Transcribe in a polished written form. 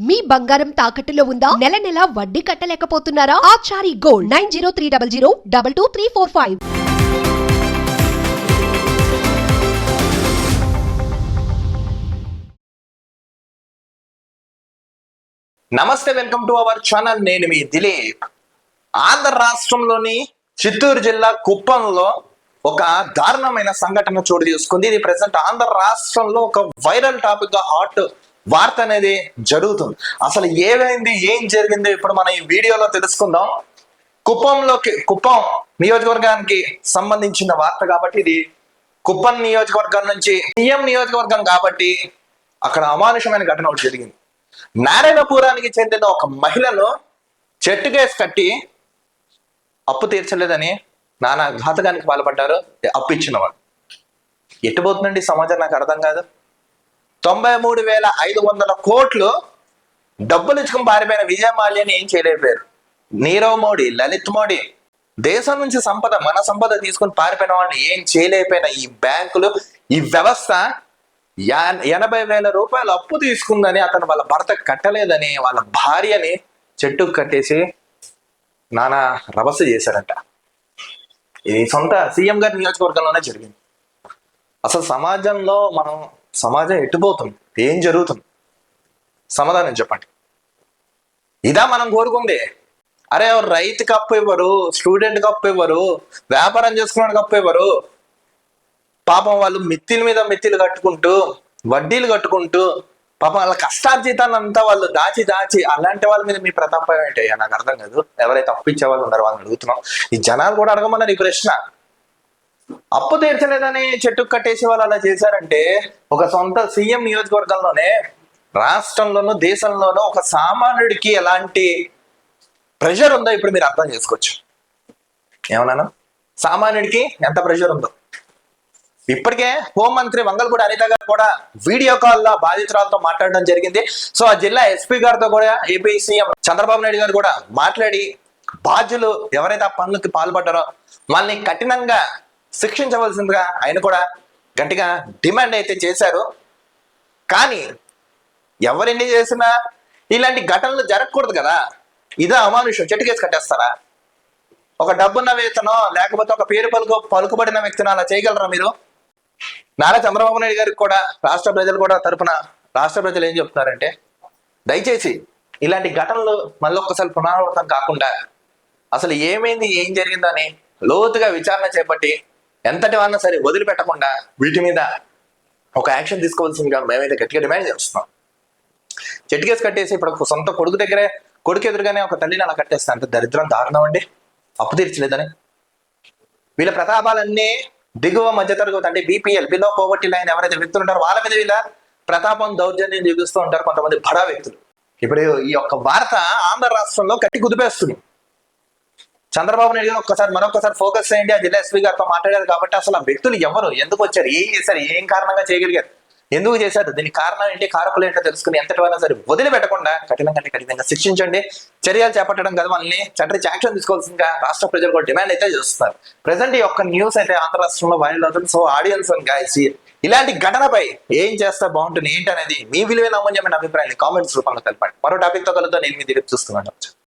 మీ బంగారం తాకట్టులో ఉందా? నెల నెల వడ్డీ కట్టలేకపోతున్నారా? ఆచారి గోల్డ్ 9030022345. నమస్తే, వెల్కమ్ టు అవర్ ఛానల్. నేను మీ దిలీప్. ఆంధ్ర రాష్ట్రంలోని చిత్తూరు జిల్లా కుప్పంలో ఒక దారుణమైన సంఘటన చోటు తీసుకుంది. ఇది ప్రెసెంట్ ఆంధ్ర రాష్ట్రంలో ఒక వైరల్ టాపిక్ గా హాట్ వార్త అనేది జరుగుతుంది. అసలు ఏమైంది, ఏం జరిగింది ఇప్పుడు మనం ఈ వీడియోలో తెలుసుకుందాం. కుప్పం నియోజకవర్గానికి సంబంధించిన వార్త కాబట్టి ఇది కుప్పం నియోజకవర్గం నుంచి సీఎం నియోజకవర్గం కాబట్టి అక్కడ అమానుషమైన ఘటన ఒకటి జరిగింది. నారాయణపురానికి చెందిన ఒక మహిళను చెట్టుకేసి కట్టి అప్పు తీర్చలేదని నానా ఘాతకానికి పాల్పడ్డారు అప్పు ఇచ్చిన వాళ్ళు. ఎట్టుపోతుందండి సమాజం నాకు అర్థం కాదు. 93,500 కోట్లు డబ్బులు ఇచ్చుకుని పారిపోయిన విజయమాల్యని ఏం చేయలేకపోయారు. నీరవ్ మోడీ, లలిత్ మోడీ దేశం నుంచి సంపద, మన సంపద తీసుకుని పారిపోయిన వాళ్ళని ఏం చేయలేకపోయిన ఈ బ్యాంకులు, ఈ వ్యవస్థ 80,000 రూపాయలు అప్పు తీసుకుందని అతను వాళ్ళ భర్త కట్టలేదని వాళ్ళ భార్యని చెట్టుకు కట్టేసి నానా రభస చేశారంట. ఇది సొంత సీఎం గారి నియోజకవర్గంలోనే జరిగింది. అసలు సమాజం ఎట్టుపోతుంది, ఏం జరుగుతుంది? సమాధానం చెప్పండి. ఇదా మనం కోరుకుంది? అరే రైతుకి అప్పు ఇవ్వరు, స్టూడెంట్కి అప్పు ఇవ్వరు, వ్యాపారం చేసుకున్నాడికి అప్పు ఇవ్వరు. పాపం వాళ్ళు మిత్తిల మీద మిత్తిలు కట్టుకుంటూ, వడ్డీలు కట్టుకుంటూ, పాపం వాళ్ళ కష్టార్జితాన్ని అంతా వాళ్ళు దాచి అలాంటి వాళ్ళ మీద మీ ప్రతాపం ఏంటయ్యా? నాకు అర్థం కాదు. ఎవరైతే అప్పు ఇచ్చే వాళ్ళు ఉన్నారో వాళ్ళని అడుగుతున్నాం. ఈ జనాలు కూడా అడగమన్నారు ఈ ప్రశ్న. అప్పు తీర్చలేదని చెట్టుకు కట్టేసి వాళ్ళు అలా చేశారంటే ఒక సొంత సీఎం నియోజకవర్గంలోనే, రాష్ట్రంలోనూ దేశంలోనూ ఒక సామాన్యుడికి ఎలాంటి ప్రెషర్ ఉందో ఇప్పుడు మీరు అర్థం చేసుకోవచ్చు. ఏమన్నాను? సామాన్యుడికి ఎంత ప్రెషర్ ఉందో. ఇప్పటికే హోంమంత్రి వంగల్పూడి అనిత గారు కూడా వీడియో కాల్లో బాధితురాలతో మాట్లాడడం జరిగింది. సో ఆ జిల్లా ఎస్పీ గారితో కూడా ఏపీ సీఎం చంద్రబాబు నాయుడు గారు కూడా మాట్లాడి బాధ్యులు ఎవరైతే ఆ పనులకి పాల్పడ్డారో వాళ్ళని కఠినంగా శిక్షించవలసిందిగా ఆయన కూడా గట్టిగా డిమాండ్ అయితే చేశారు. కానీ ఎవరెన్ని చేసినా ఇలాంటి ఘటనలు జరగకూడదు కదా. ఇదా అమానుషం? చెట్టుకేసి కట్టేస్తారా? ఒక డబ్బున్న వ్యక్తినో లేకపోతే ఒక పేరు పలుకుబడిన వ్యక్తినో అలా చేయగలరా మీరు? నారా చంద్రబాబు నాయుడు గారికి కూడా రాష్ట్ర ప్రజలు కూడా తరపున రాష్ట్ర ప్రజలు ఏం చెప్తున్నారంటే, దయచేసి ఇలాంటి ఘటనలు మళ్ళీ ఒక్కసారి పునరావృతం కాకుండా అసలు ఏమైంది, ఏం జరిగిందని లోతుగా విచారణ చేపట్టి ఎంతటి వాళ్ళని సరే వదిలిపెట్టకుండా వీటి మీద ఒక యాక్షన్ తీసుకోవాల్సిందిగా మేమైతే గట్టిగా డిమాండ్ చేస్తున్నాం. చెట్టుకేసి కట్టేసి ఇప్పుడు సొంత కొడుకు ఎదురుగానే ఒక తల్లిని అలా కట్టేస్తే అంత దరిద్రం, దారుణం అండి. అప్పు తీర్చలేదని వీళ్ళ ప్రతాపాలన్నీ దిగువ మధ్యతరగతి అంటే బీపీఎల్, బిలో పోవర్టీ లైన్ ఎవరైతే వ్యక్తులు ఉంటారో వాళ్ళ మీద వీళ్ళ ప్రతాపం, దౌర్జన్యం చూపిస్తూ ఉంటారు కొంతమంది బడా వ్యక్తులు. ఇప్పుడు ఈ యొక్క వార్త ఆంధ్ర రాష్ట్రంలో కట్టి కుదిపేస్తుంది. చంద్రబాబు నాయుడు గారు మరొకసారి ఫోకస్ చేయండి. ఆ జిల్లా ఎస్పీ గారితో మాట్లాడారు కాబట్టి అసలు ఆ వ్యక్తులు ఎవరు, ఎందుకు వచ్చారు, ఏం చేశారు, ఏం కారణంగా చేయగలిగారు, ఎందుకు చేశారు, దీనికి కారణం ఏంటి, కారకులు ఏంటో తెలుసుకుని ఎంతటి వాళ్ళ సరే వదిలిపెట్టకుండా కఠినంగా శిక్షించండి. చర్యలు చేపట్టడం కదా, వాళ్ళని చట్టరీత్యా యాక్షన్ తీసుకోవాల్సిందిగా రాష్ట్ర ప్రజలు కూడా డిమాండ్ అయితే చేస్తున్నారు. ప్రెసెంట్ ఈ యొక్క న్యూస్ అయితే ఆంధ్ర రాష్ట్రంలో వైరల్ అవుతుంది. సో ఆడియన్స్ అండ్ గైస్, ఇలాంటి ఘటనపై ఏం చేస్తే బాగుంటుంది ఏంటి అనేది మీ విలువైన అమూల్యమైన అభిప్రాయాన్ని కామెంట్స్ రూపంలో తెలపండి. మరో టాపిక్ తో కలుద్దాం. నేను మీ దిలీప్ చూస్తున్నాను.